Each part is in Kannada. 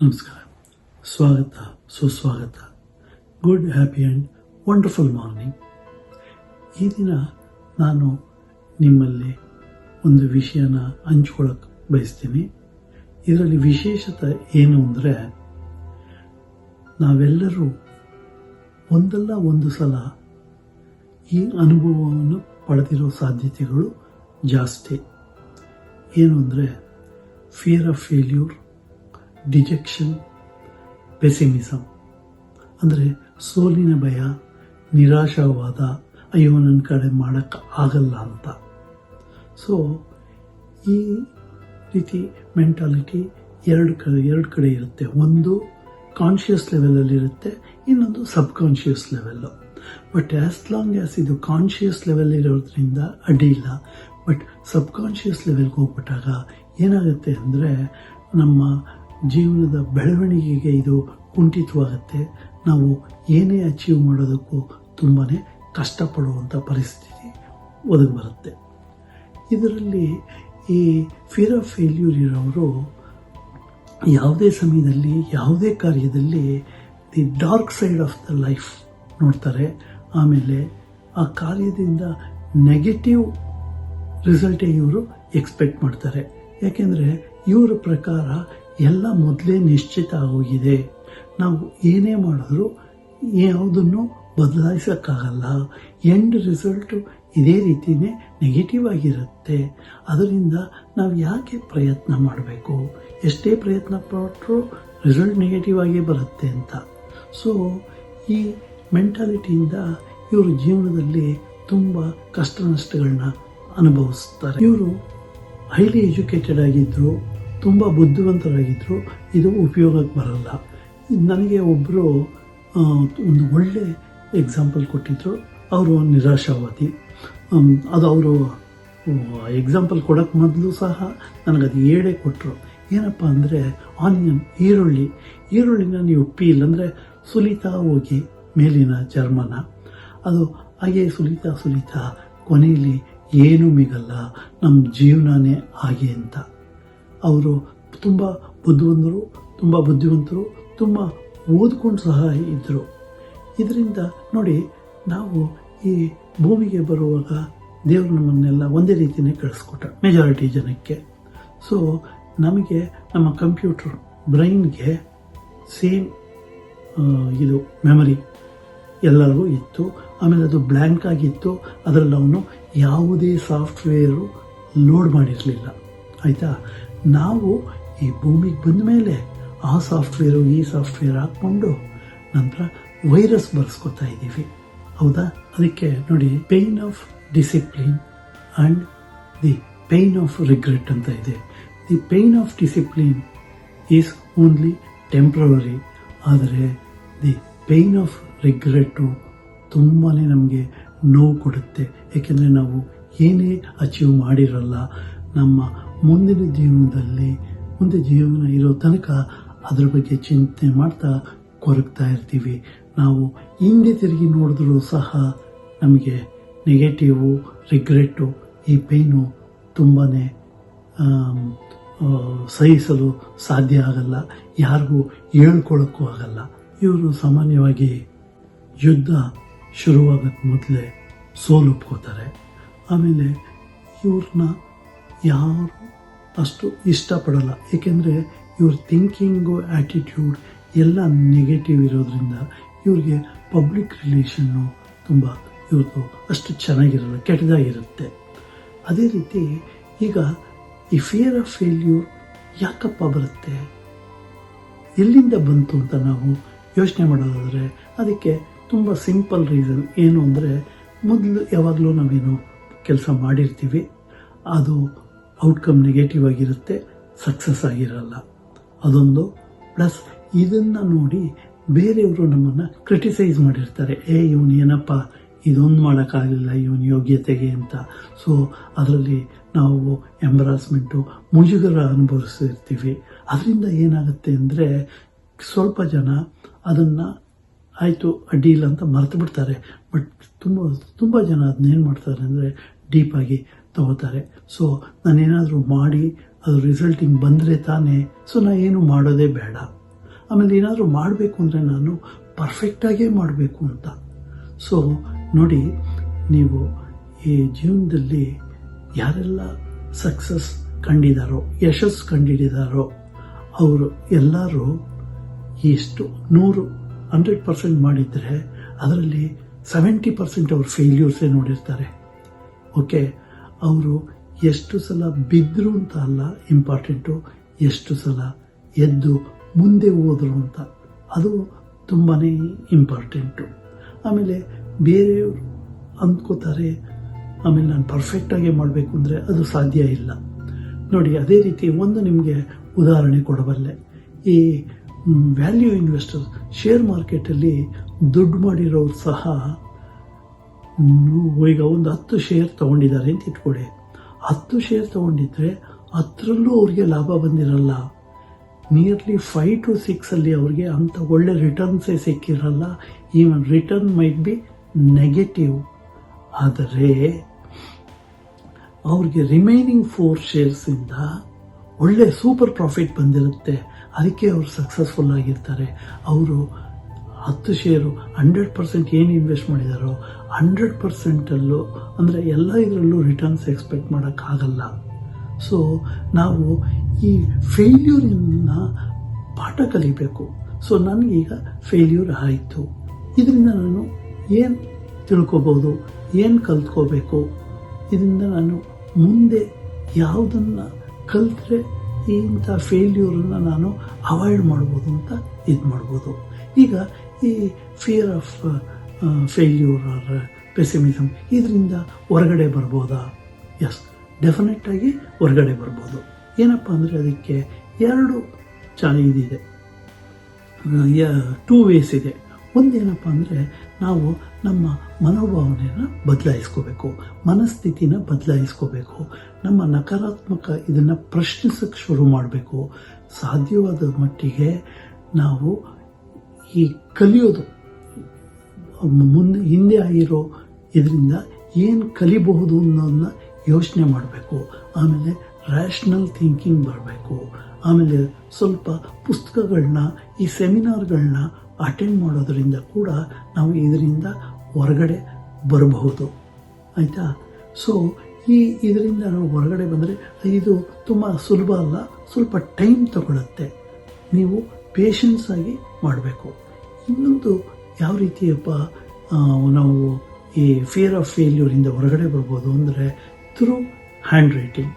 ನಮಸ್ಕಾರ, ಸ್ವಾಗತ, ಸುಸ್ವಾಗತ. Good, happy and wonderful morning. ಈ ದಿನ ನಾನು ನಿಮ್ಮಲ್ಲಿ ಒಂದು ವಿಷಯನ ಹಂಚ್ಕೊಳ್ಳೋಕೆ ಬಯಸ್ತೀನಿ. ಇದರಲ್ಲಿ ವಿಶೇಷತೆ ಏನು ಅಂದರೆ, ನಾವೆಲ್ಲರೂ ಒಂದಲ್ಲ ಒಂದು ಸಲ ಈ ಅನುಭವವನ್ನು ಪಡೆದಿರೋ ಸಾಧ್ಯತೆಗಳು ಜಾಸ್ತಿ. ಏನು ಅಂದರೆ, fear of failure, dejection, pessimism ಅಂದರೆ ಸೋಲಿನ ಭಯ, ನಿರಾಶಾವಾದ, ಅಯ್ಯೋ ನನ್ನ ಕಡೆ ಮಾಡೋಕ್ಕೆ ಆಗಲ್ಲ ಅಂತ. ಸೊ ಈ ರೀತಿ ಮೆಂಟಾಲಿಟಿ ಎರಡು ಕಡೆ ಇರುತ್ತೆ. ಒಂದು ಕಾನ್ಷಿಯಸ್ ಲೆವೆಲಲ್ಲಿರುತ್ತೆ, ಇನ್ನೊಂದು subconscious level. But as long as ಇದು ಕಾನ್ಷಿಯಸ್ ಲೆವೆಲ್ ಇರೋದ್ರಿಂದ ಅಡ್ಡಿ ಇಲ್ಲ. ಬಟ್ ಸಬ್ ಕಾನ್ಷಿಯಸ್ ಲೆವೆಲ್ಗೆ ಹೋಗ್ಬಿಟ್ಟಾಗ ಏನಾಗುತ್ತೆ ಅಂದರೆ, ನಮ್ಮ ಜೀವನದ ಬೆಳವಣಿಗೆಗೆ ಇದು ಕುಂಠಿತವಾಗುತ್ತೆ. ನಾವು ಏನೇ ಅಚೀವ್ ಮಾಡೋದಕ್ಕೂ ತುಂಬಾ ಕಷ್ಟಪಡುವಂಥ ಪರಿಸ್ಥಿತಿ ಒದಗಿ ಬರುತ್ತೆ. ಇದರಲ್ಲಿ ಈ ಫಿಯರ್ ಆಫ್ ಫೇಲ್ಯೂರ್ ಇರೋರು ಯಾವುದೇ ಸಮಯದಲ್ಲಿ, ಯಾವುದೇ ಕಾರ್ಯದಲ್ಲಿ the dark side of the life ನೋಡ್ತಾರೆ. ಆಮೇಲೆ ಆ ಕಾರ್ಯದಿಂದ ನೆಗೆಟಿವ್ ರಿಸಲ್ಟೇ ಇವರು ಎಕ್ಸ್ಪೆಕ್ಟ್ ಮಾಡ್ತಾರೆ. ಯಾಕೆಂದರೆ ಇವರ ಪ್ರಕಾರ ಎಲ್ಲ ಮೊದಲೇ ನಿಶ್ಚಿತ ಆಗೋಗಿದೆ, ನಾವು ಏನೇ ಮಾಡಿದ್ರೂ ಯಾವುದನ್ನು ಬದಲಾಯಿಸೋಕ್ಕಾಗಲ್ಲ, ಎಂಡ್ ರಿಸಲ್ಟು ಇದೇ ರೀತಿಯೇ ನೆಗೆಟಿವ್ ಆಗಿರುತ್ತೆ. ಅದರಿಂದ ನಾವು ಯಾಕೆ ಪ್ರಯತ್ನ ಮಾಡಬೇಕು, ಎಷ್ಟೇ ಪ್ರಯತ್ನ ಪಟ್ಟರೂ ರಿಸಲ್ಟ್ ನೆಗೆಟಿವ್ ಆಗೇ ಬರುತ್ತೆ ಅಂತ. ಸೊ ಈ ಮೆಂಟಾಲಿಟಿಯಿಂದ ಇವರು ಜೀವನದಲ್ಲಿ ತುಂಬ ಕಷ್ಟ ನಷ್ಟಗಳನ್ನ ಅನುಭವಿಸ್ತಾರೆ. ಇವರು ಹೈಲಿ ಎಜುಕೇಟೆಡ್ ಆಗಿದ್ದರು, ತುಂಬ ಬುದ್ಧಿವಂತರಾಗಿದ್ದರು, ಇದು ಉಪಯೋಗಕ್ಕೆ ಬರಲ್ಲ. ನನಗೆ ಒಬ್ಬರು ಒಂದು ಒಳ್ಳೆ ಎಕ್ಸಾಂಪಲ್ ಕೊಟ್ಟಿದ್ದರು. ಅವರು ನಿರಾಶಾವಾದಿ. ಅದು ಅವರು ಎಕ್ಸಾಂಪಲ್ ಕೊಡೋಕ್ಕೆ ಮೊದಲು ಸಹ ನನಗದು ಹೇಳೇ ಕೊಟ್ಟರು. ಏನಪ್ಪ ಅಂದರೆ, ಆನಿಯನ್, ಈರುಳ್ಳಿನ ನೀವು ಪೀಲ್ ಅಂದರೆ ಸುಲಿತಾ ಹೋಗಿ ಮೇಲಿನ ಚರ್ಮನ, ಅದು ಹಾಗೆ ಸುಲಿತಾ ಕೊನೆಯಲ್ಲಿ ಏನೂ ಮಿಗಲ್ಲ, ನಮ್ಮ ಜೀವನನೇ ಹಾಗೆ ಅಂತ. ಅವರು ತುಂಬ ಬುದ್ಧಿವಂತರು, ತುಂಬ ಓದ್ಕೊಂಡು ಸಹ ಇದ್ದರು. ಇದರಿಂದ ನೋಡಿ, ನಾವು ಈ ಭೂಮಿಗೆ ಬರುವಾಗ ದೇವರು ನಮ್ಮನ್ನೆಲ್ಲ ಒಂದೇ ರೀತಿಯೇ ಕಳಿಸ್ಕೊಟ್ಟ ಮೆಜಾರಿಟಿ ಜನಕ್ಕೆ. ಸೊ ನಮಗೆ ನಮ್ಮ ಕಂಪ್ಯೂಟರ್ ಬ್ರೈನ್ಗೆ ಸೇಮ್ ಇದು ಮೆಮರಿ ಎಲ್ಲರಿಗೂ ಇತ್ತು. ಆಮೇಲೆ ಅದು ಬ್ಲ್ಯಾಂಕ್ ಆಗಿತ್ತು, ಅದರಲ್ಲಿ ಅವನು ಯಾವುದೇ ಸಾಫ್ಟ್ವೇರು ಲೋಡ್ ಮಾಡಿರಲಿಲ್ಲ. ಆಯಿತಾ? ನಾವು ಈ ಭೂಮಿಗೆ ಬಂದ ಮೇಲೆ ಆ ಸಾಫ್ಟ್ವೇರು ಈ ಸಾಫ್ಟ್ವೇರ್ ಹಾಕ್ಕೊಂಡು ನಂತರ ವೈರಸ್ ಬರ್ಸ್ಕೊತಾ ಇದ್ದೀವಿ. ಹೌದಾ? ಅದಕ್ಕೆ ನೋಡಿ, pain of discipline and the pain of regret ಅಂತ ಇದೆ. The pain of discipline is only temporary, ಆದರೆ ದಿ ಪೇಯ್ನ್ ಆಫ್ ರಿಗ್ರೆಟ್ಟು ತುಂಬಾ ನಮಗೆ ನೋವು ಕೊಡುತ್ತೆ. ಏಕೆಂದರೆ ನಾವು ಏನೇ ಅಚೀವ್ ಮಾಡಿರಲ್ಲ, ನಮ್ಮ ಮುಂದೆ ಜೀವನ ಇರೋ ತನಕ ಅದ್ರ ಬಗ್ಗೆ ಚಿಂತೆ ಮಾಡ್ತಾ ಕೊರಗ್ತಾ ಇರ್ತೀವಿ. ನಾವು ಹಿಂದೆ ತಿರುಗಿ ನೋಡಿದ್ರೂ ಸಹ ನಮಗೆ ನೆಗೆಟಿವು, ರಿಗ್ರೆಟ್ಟು, ಈ ಪೇಯ್ನು ತುಂಬಾ ಸಹಿಸಲು ಸಾಧ್ಯ ಆಗಲ್ಲ, ಯಾರಿಗೂ ಹೇಳ್ಕೊಳ್ಳೋಕ್ಕೂ ಆಗಲ್ಲ. ಇವರು ಸಾಮಾನ್ಯವಾಗಿ ಯುದ್ಧ ಶುರುವಾಗೋಕ್ಕೆ ಮೊದಲೇ ಸೋಲು ಒಪ್ಕೋತಾರೆ. ಆಮೇಲೆ ಇವ್ರನ್ನ ಯಾರು ಅಷ್ಟು ಇಷ್ಟಪಡಲ್ಲ. ಏಕೆಂದರೆ ಇವ್ರ ಥಿಂಕಿಂಗು, ಆ್ಯಟಿಟ್ಯೂಡ್ ಎಲ್ಲ ನೆಗೆಟಿವ್ ಇರೋದ್ರಿಂದ ಇವ್ರಿಗೆ ಪಬ್ಲಿಕ್ ರಿಲೇಷನ್ನು ತುಂಬ ಇವ್ರದ್ದು ಅಷ್ಟು ಚೆನ್ನಾಗಿರಲ್ಲ, ಕೆಟ್ಟದಾಗಿರುತ್ತೆ. ಅದೇ ರೀತಿ ಈಗ ಈ ಫಿಯರ್ ಆಫ್ ಫೇಲ್ಯೂರ್ ಯಾಕಪ್ಪ ಬರುತ್ತೆ, ಎಲ್ಲಿಂದ ಬಂತು ಅಂತ ನಾವು ಯೋಚನೆ ಮಾಡೋದಾದರೆ ಅದಕ್ಕೆ ತುಂಬ ಸಿಂಪಲ್ ರೀಸನ್ ಏನು ಅಂದರೆ, ಮೊದಲು ಯಾವಾಗಲೂ ನಾವೇನು ಕೆಲಸ ಮಾಡಿರ್ತೀವಿ, ಅದು ಔಟ್ಕಮ್ ನೆಗೆಟಿವ್ ಆಗಿರುತ್ತೆ, ಸಕ್ಸಸ್ ಆಗಿರಲ್ಲ. ಅದೊಂದು. ಪ್ಲಸ್ ಇದನ್ನು ನೋಡಿ ಬೇರೆಯವರು ನಮ್ಮನ್ನು ಕ್ರಿಟಿಸೈಸ್ ಮಾಡಿರ್ತಾರೆ. ಇವನು ಏನಪ್ಪ ಇದೊಂದು ಮಾಡೋಕ್ಕಾಗಲಿಲ್ಲ ಇವನ ಯೋಗ್ಯತೆಗೆ ಅಂತ. ಸೊ ಅದರಲ್ಲಿ ನಾವು ಎಂಬರಾಸ್ಮೆಂಟು, ಮುಜುಗರ ಅನುಭವಿಸಿರ್ತೀವಿ. ಅದರಿಂದ ಏನಾಗುತ್ತೆ ಅಂದರೆ, ಸ್ವಲ್ಪ ಜನ ಅದನ್ನು ಆಯಿತು ಅಡ್ಡಿ ಇಲ್ಲ ಅಂತ ಮರೆತು ಬಿಡ್ತಾರೆ. ಬಟ್ ತುಂಬ ಜನ ಅದನ್ನೇನು ಮಾಡ್ತಾರೆ ಅಂದರೆ ಡೀಪಾಗಿ ತಗೋತಾರೆ. ಸೊ ನಾನೇನಾದರೂ ಮಾಡಿ ಅದು ರಿಸಲ್ಟಿಂಗ್ ಬಂದರೆ ತಾನೇ, ಸೊ ನಾನು ಏನು ಮಾಡೋದೇ ಬೇಡ ಆಮೇಲೆ ಏನಾದರೂ ಮಾಡಬೇಕು ಅಂದರೆ ನಾನು ಪರ್ಫೆಕ್ಟಾಗೇ ಮಾಡಬೇಕು ಅಂತ. ಸೊ ನೋಡಿ, ನೀವು ಈ ಜೀವನದಲ್ಲಿ ಯಾರೆಲ್ಲ ಸಕ್ಸಸ್ ಕಂಡಿದ್ದಾರೋ, ಯಶಸ್ಸು ಕಂಡಿದ್ದಾರೋ, ಅವರು ಎಲ್ಲರೂ ಎಷ್ಟು 100% ಮಾಡಿದರೆ ಅದರಲ್ಲಿ 70% ಅವ್ರ ಫೇಲ್ಯೂರ್ಸೇ ನೋಡಿರ್ತಾರೆ. ಓಕೆ, ಅವರು ಎಷ್ಟು ಸಲ ಬಿದ್ದರು ಅಂತ ಅಲ್ಲ ಇಂಪಾರ್ಟೆಂಟು, ಎಷ್ಟು ಸಲ ಎದ್ದು ಮುಂದೆ ಹೋದರು ಅಂತ, ಅದು ತುಂಬಾ ಇಂಪಾರ್ಟೆಂಟು. ಆಮೇಲೆ ಬೇರೆಯವರು ಅಂದ್ಕೋತಾರೆ, ಆಮೇಲೆ ನಾನು ಪರ್ಫೆಕ್ಟಾಗಿ ಮಾಡಬೇಕು ಅಂದರೆ ಅದು ಸಾಧ್ಯ ಇಲ್ಲ. ನೋಡಿ, ಅದೇ ರೀತಿ ಒಂದು ನಿಮಗೆ ಉದಾಹರಣೆ ಕೊಡಬಲ್ಲೆ. ಈ ವ್ಯಾಲ್ಯೂ ಇನ್ವೆಸ್ಟರ್ ಶೇರ್ ಮಾರ್ಕೆಟಲ್ಲಿ ದುಡ್ಡು ಮಾಡಿರೋರು ಸಹ ಈಗ ಒಂದು 10 ಶೇರ್ ತೊಗೊಂಡಿದ್ದಾರೆ ಅಂತ ಇಟ್ಕೊಳ್ಳಿ. 10 ಶೇರ್ ತೊಗೊಂಡಿದ್ರೆ 10ರಲ್ಲೂ ಅವ್ರಿಗೆ ಲಾಭ ಬಂದಿರಲ್ಲ. ನಿಯರ್ಲಿ 5 to 6 ಅಲ್ಲಿ ಅವ್ರಿಗೆ ಅಂಥ ಒಳ್ಳೆ ರಿಟರ್ನ್ಸೇ ಸಿಕ್ಕಿರಲ್ಲ. Even return might be negative. ಆದರೆ ಅವ್ರಿಗೆ ರಿಮೈನಿಂಗ್ 4 ಶೇರ್ಸಿಂದ ಒಳ್ಳೆ ಸೂಪರ್ ಪ್ರಾಫಿಟ್ ಬಂದಿರುತ್ತೆ. ಅದಕ್ಕೆ ಅವರು ಸಕ್ಸಸ್ಫುಲ್ ಆಗಿರ್ತಾರೆ. ಅವರು 10 ಶೇರು 100% ಏನು ಇನ್ವೆಸ್ಟ್ ಮಾಡಿದಾರೋ 100%ಅಲ್ಲೂ ಅಂದರೆ ಎಲ್ಲ ಇದರಲ್ಲೂ ರಿಟರ್ನ್ಸ್ ಎಕ್ಸ್ಪೆಕ್ಟ್ ಮಾಡೋಕ್ಕಾಗಲ್ಲ. ಸೊ ನಾವು ಈ ಫೇಲ್ಯೂರಿನ ಪಾಠ ಕಲಿಬೇಕು. ಸೊ ನನಗೀಗ ಫೇಲ್ಯೂರ್ ಆಯಿತು, ಇದರಿಂದ ನಾನು ಏನು ತಿಳ್ಕೊಬೋದು, ಏನು ಕಲ್ತ್ಕೋಬೇಕು, ಇದರಿಂದ ನಾನು ಮುಂದೆ ಯಾವುದನ್ನು ಕಲಿತ್ರೆ ಇಂಥ ಫೇಲ್ಯೂರನ್ನು ನಾನು ಅವಾಯ್ಡ್ ಮಾಡ್ಬೋದು ಅಂತ ಇದು ಮಾಡ್ಬೋದು. ಈಗ ಈ fear of failure or pessimism ಇದರಿಂದ ಹೊರಗಡೆ ಬರ್ಬೋದಾ? ಎಸ್, ಡೆಫಿನೆಟ್ಟಾಗಿ ಹೊರಗಡೆ ಬರ್ಬೋದು. ಏನಪ್ಪ ಅಂದರೆ ಅದಕ್ಕೆ 2 ಇದಿದೆ, 2 ways ಇದೆ. ಒಂದೇನಪ್ಪ ಅಂದರೆ ನಾವು ನಮ್ಮ ಮನೋಭಾವನೆಯನ್ನು ಬದಲಾಯಿಸ್ಕೋಬೇಕು, ಮನಸ್ಥಿತಿನ ಬದಲಾಯಿಸ್ಕೋಬೇಕು, ನಮ್ಮ ನಕಾರಾತ್ಮಕ ಇದನ್ನು ಪ್ರಶ್ನಿಸೋಕ್ಕೆ ಶುರು ಮಾಡಬೇಕು. ಸಾಧ್ಯವಾದ ಮಟ್ಟಿಗೆ ನಾವು ಈ ಕಲಿಯೋದು ಹಿಂದೆ ಆಗಿರೋ ಇದರಿಂದ ಏನು ಕಲಿಬಹುದು ಅನ್ನೋದನ್ನ ಯೋಚನೆ ಮಾಡಬೇಕು. ಆಮೇಲೆ ರ್ಯಾಷನಲ್ ಥಿಂಕಿಂಗ್ ಬರಬೇಕು. ಆಮೇಲೆ ಸ್ವಲ್ಪ ಪುಸ್ತಕಗಳನ್ನ, ಈ ಸೆಮಿನಾರ್ಗಳನ್ನ ಅಟೆಂಡ್ ಮಾಡೋದರಿಂದ ಕೂಡ ನಾವು ಇದರಿಂದ ಹೊರಗಡೆ ಬರಬಹುದು. ಆಯಿತಾ? ಸೊ ಇದರಿಂದ ನಾವು ಹೊರಗಡೆ ಬಂದರೆ ಇದು ತುಂಬ ಸುಲಭ ಅಲ್ಲ, ಸ್ವಲ್ಪ ಟೈಮ್ ತಗೊಳುತ್ತೆ. ನೀವು ಪೇಷನ್ಸ್ ಆಗಿ ಮಾಡಬೇಕು. ಇನ್ನೊಂದು ಯಾವ ರೀತಿಯಪ್ಪ ನಾವು ಈ ಫಿಯರ್ ಆಫ್ ಫೇಲ್ಯೂರಿಂದ ಹೊರಗಡೆ ಬರ್ಬೋದು ಅಂದರೆ through hand writing.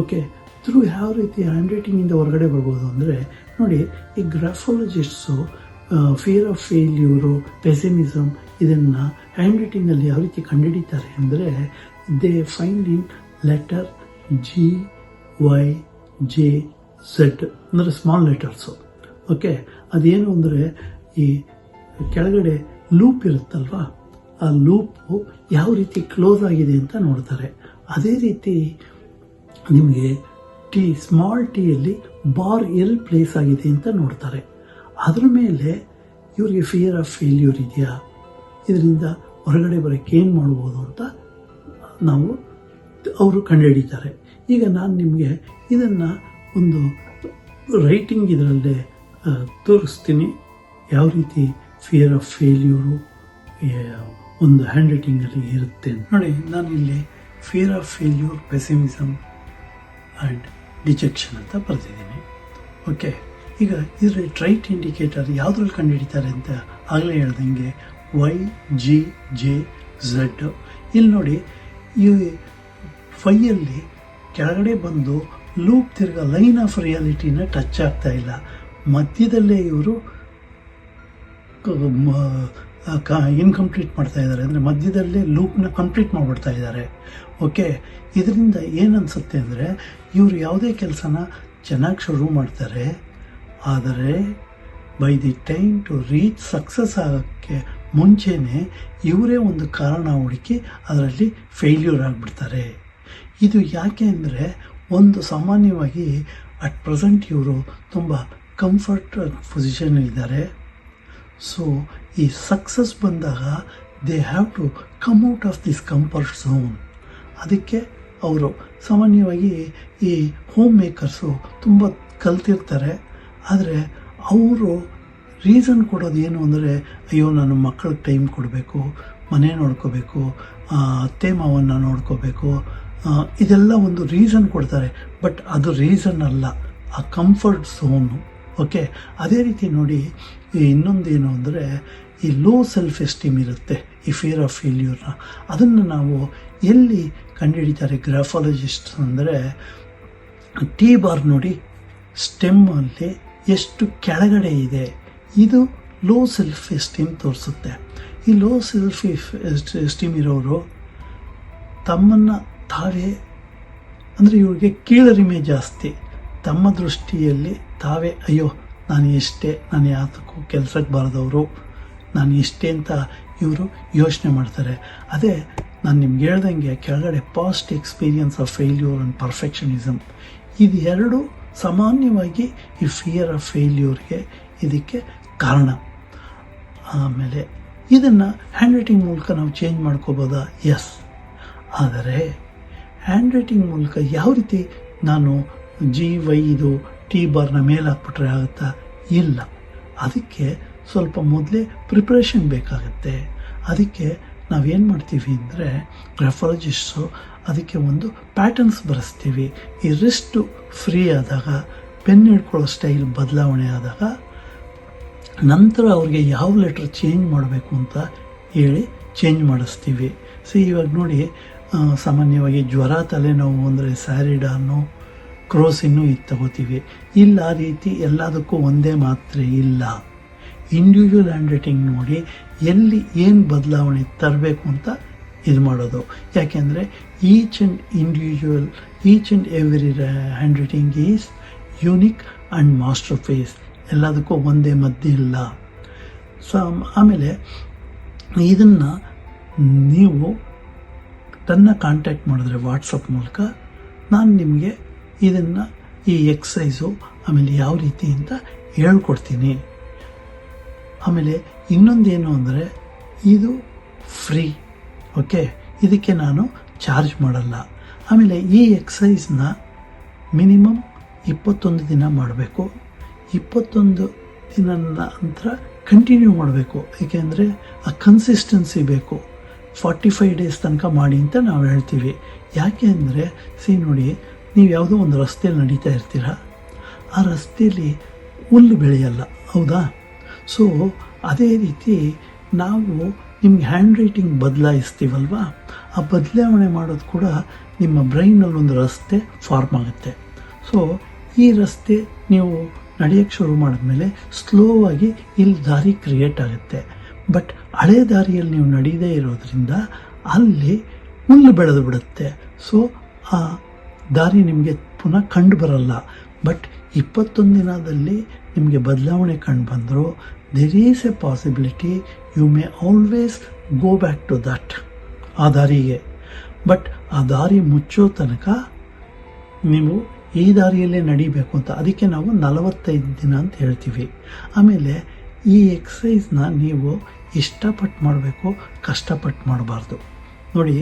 Okay, through ಯಾವ ರೀತಿ ಹ್ಯಾಂಡ್ ರೈಟಿಂಗಿಂದ ಹೊರಗಡೆ ಬರ್ಬೋದು ಅಂದರೆ ನೋಡಿ, ಈ ಗ್ರಾಫಾಲಜಿಸ್ಟ್ಸು ಫಿಯರ್ ಆಫ್ ಫೇಲ್ಯೂರು, ಪೆಸಿಮಿಸಮ್ ಇದನ್ನು ಹ್ಯಾಂಡ್ ರೈಟಿಂಗಲ್ಲಿ ಯಾವ ರೀತಿ ಕಂಡುಹಿಡಿತಾರೆ ಅಂದರೆ they find in letter GYJZ ಅಂದರೆ ಸ್ಮಾಲ್ ಲೆಟರ್ಸು. ಓಕೆ, ಅದೇನು ಅಂದರೆ ಈ ಕೆಳಗಡೆ ಲೂಪ್ ಇರುತ್ತಲ್ವ, ಆ ಲೂಪು ಯಾವ ರೀತಿ ಕ್ಲೋಸ್ ಆಗಿದೆ ಅಂತ ನೋಡ್ತಾರೆ. ಅದೇ ರೀತಿ ನಿಮಗೆ ಸ್ಮಾಲ್ ಟಿಯಲ್ಲಿ ಬಾರ್ ಎಲ್ಲಿ ಪ್ಲೇಸ್ ಆಗಿದೆ ಅಂತ ನೋಡ್ತಾರೆ. ಅದ್ರ ಮೇಲೆ ಇವರಿಗೆ ಫಿಯರ್ ಆಫ್ ಫೇಲ್ಯೂರ್ ಇದೆಯಾ, ಇದರಿಂದ ಹೊರಗಡೆ ಬರೋಕ್ಕೆ ಏನು ಮಾಡ್ಬೋದು ಅಂತ ಅವರು ಕಂಡುಹಿಡಿತಾರೆ. ಈಗ ನಾನು ನಿಮಗೆ ಇದನ್ನು ಒಂದು ರೈಟಿಂಗ್ ಇದರಲ್ಲೇ ತೋರಿಸ್ತೀನಿ, ಯಾವ ರೀತಿ ಫಿಯರ್ ಆಫ್ ಫೇಲ್ಯೂರು ಒಂದು ಹ್ಯಾಂಡ್ ರೈಟಿಂಗಲ್ಲಿ ಇರುತ್ತೆ. ನೋಡಿ, ನಾನಿಲ್ಲಿ fear of failure, pessimism and dejection ಅಂತ ಬರೆದಿದ್ದೀನಿ. ಓಕೆ, ಈಗ ಇದರಲ್ಲಿ ಟ್ರೈಟ್ ಇಂಡಿಕೇಟರ್ ಯಾವುದ್ರಲ್ಲಿ ಕಂಡುಹಿಡಿತಾರೆ ಅಂತ ಆಗಲೇ ಹೇಳ್ದಂಗೆ YGJZ. ಇಲ್ಲಿ ನೋಡಿ, ಈ ಫೈಯಲ್ಲಿ ಕೆಳಗಡೆ ಬಂದು ಲೂಪ್ ತಿರ್ಗ ಲೈನ್ ಆಫ್ ರಿಯಾಲಿಟಿನ ಟಚ್ ಆಗ್ತಾ ಇಲ್ಲ. ಮಧ್ಯದಲ್ಲೇ ಇವರು ಇನ್ಕಂಪ್ಲೀಟ್ ಮಾಡ್ತಾ ಇದ್ದಾರೆ, ಅಂದರೆ ಮಧ್ಯದಲ್ಲೇ ಲೂಪ್ನ ಕಂಪ್ಲೀಟ್ ಮಾಡಿಬಿಡ್ತಾ ಇದ್ದಾರೆ. ಓಕೆ, ಇದರಿಂದ ಏನನ್ಸುತ್ತೆ ಅಂದರೆ ಇವರು ಯಾವುದೇ ಕೆಲಸನ ಚೆನ್ನಾಗಿ ಶುರು ಮಾಡ್ತಾರೆ, ಆದರೆ by the time to reach success ಆಗೋಕ್ಕೆ ಮುಂಚೆನೇ ಇವರೇ ಒಂದು ಕಾರಣ ಹುಡುಕಿ ಅದರಲ್ಲಿ ಫೇಲ್ಯೂರ್ ಆಗಿಬಿಡ್ತಾರೆ. ಇದು ಯಾಕೆ ಅಂದರೆ ಒಂದು ಸಾಮಾನ್ಯವಾಗಿ ಅಟ್ ಪ್ರೆಸೆಂಟ್ ಇವರು ತುಂಬ ಕಂಫರ್ಟ್ ಪೊಸಿಷನಲ್ಲಿದ್ದಾರೆ. ಸೊ ಈ ಸಕ್ಸಸ್ ಬಂದಾಗ they have to come out of this comfort zone. ಅದಕ್ಕೆ ಅವರು ಸಾಮಾನ್ಯವಾಗಿ ಈ ಹೋಮ್ ಮೇಕರ್ಸು ತುಂಬ ಕಲ್ತಿರ್ತಾರೆ, ಆದರೆ ಅವರು ರೀಸನ್ ಕೊಡೋದು ಏನು ಅಂದರೆ, ಅಯ್ಯೋ ನಾನು ಮಕ್ಕಳಿಗೆ ಟೈಮ್ ಕೊಡಬೇಕು, ಮನೆ ನೋಡ್ಕೋಬೇಕು, ಅತ್ತೆ ಮಾವನ್ನ ನೋಡ್ಕೋಬೇಕು, ಇದೆಲ್ಲ ಒಂದು ರೀಸನ್ ಕೊಡ್ತಾರೆ. ಬಟ್ ಅದು ರೀಸನ್ ಅಲ್ಲ, ಆ ಕಂಫರ್ಟ್ ಝೋನು. ಓಕೆ, ಅದೇ ರೀತಿ ನೋಡಿ, ಇನ್ನೊಂದೇನು ಅಂದರೆ ಈ ಲೋ ಸೆಲ್ಫ್ ಎಸ್ಟೀಮ್ ಇರುತ್ತೆ, ಈ ಫಿಯರ್ ಆಫ್ ಫೇಲ್ಯೂರ್ನ. ಅದನ್ನು ನಾವು ಎಲ್ಲಿ ಕಂಡುಹಿಡಿತಾರೆ ಗ್ರಾಫಾಲಜಿಸ್ಟ್ ಅಂದರೆ, ಟಿ ಬಾರ್ ನೋಡಿ, ಸ್ಟೆಮ್ಮಲ್ಲಿ ಎಷ್ಟು ಕೆಳಗಡೆ ಇದೆ, ಇದು ಲೋ ಸೆಲ್ಫ್ ಎಸ್ಟೀಮ್ ತೋರಿಸುತ್ತೆ. ಈ ಲೋ ಸೆಲ್ಫ್ ಎಸ್ಟೀಮ್ ಇರೋರು ತಮ್ಮನ್ನು ತಾವೇ, ಅಂದರೆ ಇವ್ರಿಗೆ ಕೀಳರಿಮೆ ಜಾಸ್ತಿ, ತಮ್ಮ ದೃಷ್ಟಿಯಲ್ಲಿ ತಾವೇ ಅಯ್ಯೋ ನಾನು ಎಷ್ಟೇ, ನಾನು ಯಾತಕ್ಕೂ ಕೆಲಸಕ್ಕೆ ಬಾರದವರು, ನಾನು ಇಷ್ಟೇ ಅಂತ ಇವರು ಯೋಚನೆ ಮಾಡ್ತಾರೆ. ಅದೇ ನಾನು ನಿಮ್ಗೆ ಹೇಳ್ದಂಗೆ ಕೆಳಗಡೆ past experience of failure and perfectionism, ಇದು ಎರಡು ಸಾಮಾನ್ಯವಾಗಿ ಈ ಫಿಯರ್ ಆಫ್ ಫೇಲ್ಯೂರ್ಗೆ ಇದಕ್ಕೆ ಕಾರಣ. ಆಮೇಲೆ ಇದನ್ನು ಹ್ಯಾಂಡ್ ರೈಟಿಂಗ್ ಮೂಲಕ ನಾವು ಚೇಂಜ್ ಮಾಡ್ಕೋಬೋದಾ? ಎಸ್. ಆದರೆ ಹ್ಯಾಂಡ್ ರೈಟಿಂಗ್ ಮೂಲಕ ಯಾವ ರೀತಿ ನಾನು ಇದು ಟಿ ಬಾರ್ನ ಮೇಲೆ ಹಾಕ್ಬಿಟ್ರೆ ಆಗುತ್ತಾ? ಇಲ್ಲ. ಅದಕ್ಕೆ ಸ್ವಲ್ಪ ಮೊದಲೇ ಪ್ರಿಪ್ರೇಷನ್ ಬೇಕಾಗುತ್ತೆ. ಅದಕ್ಕೆ ನಾವೇನು ಮಾಡ್ತೀವಿ ಅಂದರೆ, ಗ್ರಾಫಾಲಜಿಸ್ಟು ಅದಕ್ಕೆ ಒಂದು ಪ್ಯಾಟರ್ನ್ಸ್ ಬರೆಸ್ತೀವಿ. ಈ ರಿಸ್ಟು ಫ್ರೀ ಆದಾಗ, ಪೆನ್ ಹಿಡ್ಕೊಳ್ಳೋ ಸ್ಟೈಲ್ ಬದಲಾವಣೆ ಆದಾಗ, ನಂತರ ಅವ್ರಿಗೆ ಯಾವ ಲೆಟ್ರ್ ಚೇಂಜ್ ಮಾಡಬೇಕು ಅಂತ ಹೇಳಿ ಚೇಂಜ್ ಮಾಡಿಸ್ತೀವಿ. ಇವಾಗ ನೋಡಿ, ಸಾಮಾನ್ಯವಾಗಿ ಜ್ವರ, ತಲೆನೋವು ಅಂದರೆ ಸ್ಯಾರಿಡಾನು, ಕ್ರೋಸಿನ್ನು ಇದು ತಗೋತೀವಿ. ಇಲ್ಲ, ಆ ರೀತಿ ಎಲ್ಲದಕ್ಕೂ ಒಂದೇ ಮಾತ್ರೆ ಇಲ್ಲ. ಇಂಡಿವಿಜುವಲ್ ಹ್ಯಾಂಡ್ ರೈಟಿಂಗ್ ನೋಡಿ ಎಲ್ಲಿ ಏನು ಬದಲಾವಣೆ ತರಬೇಕು ಅಂತ ಇದು ಮಾಡೋದು. ಯಾಕೆಂದರೆ each and every handwriting is unique and masterpiece. ಎಲ್ಲದಕ್ಕೂ ಒಂದೇ ಮದ್ದು ಇಲ್ಲ. ಆಮೇಲೆ ಇದನ್ನು ನೀವು ನನ್ನ ಕಾಂಟ್ಯಾಕ್ಟ್ ಮಾಡಿದ್ರೆ ವಾಟ್ಸಪ್ ಮೂಲಕ ನಾನು ನಿಮಗೆ ಇದನ್ನು, ಈ ಎಕ್ಸಸೈಸು ಆಮೇಲೆ ಯಾವ ರೀತಿ ಅಂತ ಹೇಳ್ಕೊಡ್ತೀನಿ. ಆಮೇಲೆ ಇನ್ನೊಂದೇನು ಅಂದರೆ, ಇದು ಫ್ರೀ. ಓಕೆ, ಇದಕ್ಕೆ ನಾನು ಚಾರ್ಜ್ ಮಾಡಲ್ಲ. ಆಮೇಲೆ ಈ ಎಕ್ಸಸೈಸ್ನ ಮಿನಿಮಮ್ 21 ದಿನ ಮಾಡಬೇಕು. 21 ದಿನ ನಂತರ ಕಂಟಿನ್ಯೂ ಮಾಡಬೇಕು. ಏಕೆಂದರೆ ಆ ಕನ್ಸಿಸ್ಟೆನ್ಸಿ ಬೇಕು. 45 ಡೇಸ್ ತನಕ ಮಾಡಿ ಅಂತ ನಾವು ಹೇಳ್ತೀವಿ. ಯಾಕೆ ಅಂದರೆ, ನೋಡಿ, ನೀವು ಯಾವುದೋ ಒಂದು ರಸ್ತೆಯಲ್ಲಿ ನಡೀತಾ ಇರ್ತೀರ, ಆ ರಸ್ತೆಯಲ್ಲಿ ಹುಲ್ಲು ಬೆಳೆಯಲ್ಲ, ಹೌದಾ? ಅದೇ ರೀತಿ ನಾವು ನಿಮ್ಗೆ ಹ್ಯಾಂಡ್ ರೈಟಿಂಗ್ ಬದಲಾಯಿಸ್ತೀವಲ್ವ, ಆ ಬದಲಾವಣೆ ಮಾಡೋದು ಕೂಡ ನಿಮ್ಮ ಬ್ರೈನಲ್ಲಿ ಒಂದು ರಸ್ತೆ ಫಾರ್ಮ್ ಆಗುತ್ತೆ. ಈ ರಸ್ತೆ ನೀವು ನಡೆಯೋಕ್ಕೆ ಶುರು ಮಾಡಿದ್ಮೇಲೆ ಸ್ಲೋವಾಗಿ ಇಲ್ಲಿ ದಾರಿ ಕ್ರಿಯೇಟ್ ಆಗುತ್ತೆ. ಬಟ್ ಹಳೆ ದಾರಿಯಲ್ಲಿ ನೀವು ನಡೀದೇ ಇರೋದ್ರಿಂದ ಅಲ್ಲಿ ಹುಲ್ಲು ಬೆಳೆದು ಬಿಡುತ್ತೆ. ಆ ದಾರಿ ನಿಮಗೆ ಪುನಃ ಕಂಡು ಬರಲ್ಲ. ಬಟ್ 21 ದಿನದಲ್ಲಿ ನಿಮಗೆ ಬದಲಾವಣೆ ಕಂಡು ಬಂದರೂ there is a possibility you may always go back to that, ಆ ದಾರಿಗೆ. ಬಟ್ ಆ ದಾರಿ ಮುಚ್ಚೋ ತನಕ ನೀವು ಈ ದಾರಿಯಲ್ಲೇ ನಡಿಬೇಕು ಅಂತ. ಅದಕ್ಕೆ ನಾವು 45 ದಿನ ಅಂತ ಹೇಳ್ತೀವಿ. ಆಮೇಲೆ ಈ ಎಕ್ಸಸೈಸ್ನ ನೀವು ಇಷ್ಟಪಟ್ಟು ಮಾಡಬೇಕು, ಕಷ್ಟಪಟ್ಟು ಮಾಡಬಾರ್ದು. ನೋಡಿ,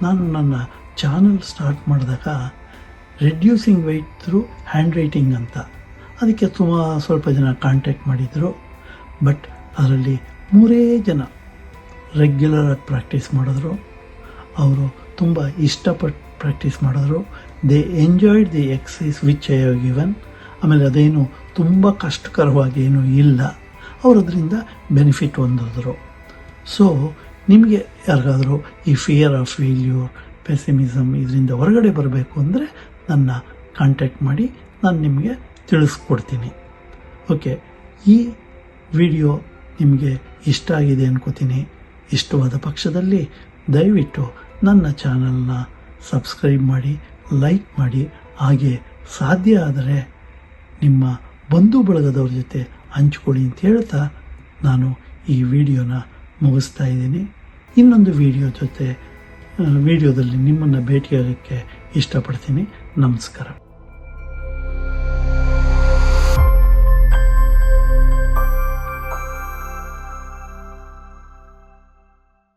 ನಾನು ನನ್ನ ಚಾನಲ್ ಸ್ಟಾರ್ಟ್ ಮಾಡಿದಾಗ reducing weight through handwriting ಅಂತ, ಅದಕ್ಕೆ ಸ್ವಲ್ಪ ಜನ ಕಾಂಟ್ಯಾಕ್ಟ್ ಮಾಡಿದರು. ಬಟ್ ಅದರಲ್ಲಿ 3 ಜನ ರೆಗ್ಯುಲರಾಗಿ ಪ್ರಾಕ್ಟೀಸ್ ಮಾಡಿದ್ರು. ಅವರು ತುಂಬ ಇಷ್ಟಪಟ್ಟು ಪ್ರಾಕ್ಟೀಸ್ ಮಾಡಿದ್ರು. They enjoyed the exercise which I have given. ಆಮೇಲೆ ಅದೇನು ತುಂಬ ಕಷ್ಟಕರವಾಗಿ ಏನೂ ಇಲ್ಲ, ಅವರು ಅದರಿಂದ ಬೆನಿಫಿಟ್ ಹೊಂದಿದ್ರು. ನಿಮಗೆ ಯಾರಿಗಾದರೂ ಈ ಫಿಯರ್ ಆಫ್ ಫೇಲ್ಯೂರ್, ಪೆಸಿಮಿಸಮ್ ಇದರಿಂದ ಹೊರಗಡೆ ಬರಬೇಕು ಅಂದರೆ ನನ್ನ ಕಾಂಟ್ಯಾಕ್ಟ್ ಮಾಡಿ, ನಾನು ನಿಮಗೆ ತಿಳಿಸ್ಕೊಡ್ತೀನಿ. ಓಕೆ, ಈ ವಿಡಿಯೋ ನಿಮಗೆ ಇಷ್ಟ ಆಗಿದೆ ಅನ್ಕೋತೀನಿ. ಇಷ್ಟವಾದ ಪಕ್ಷದಲ್ಲಿ ದಯವಿಟ್ಟು ನನ್ನ ಚಾನಲ್ನ ಸಬ್ಸ್ಕ್ರೈಬ್ ಮಾಡಿ, ಲೈಕ್ ಮಾಡಿ, ಹಾಗೆ ಸಾಧ್ಯ ಆದರೆ ನಿಮ್ಮ ಬಂಧು ಬಳಗದವ್ರ ಜೊತೆ ಹಂಚ್ಕೊಳ್ಳಿ ಅಂತ ಹೇಳ್ತಾ ನಾನು ಈ ವಿಡಿಯೋನ ಮುಗಿಸ್ತಾ ಇದ್ದೀನಿ. ಇನ್ನೊಂದು ವಿಡಿಯೋದಲ್ಲಿ ನಿಮ್ಮನ್ನು ಭೇಟಿಯಾಗೋಕ್ಕೆ ಇಷ್ಟಪಡ್ತೀನಿ. ನಮಸ್ಕಾರ.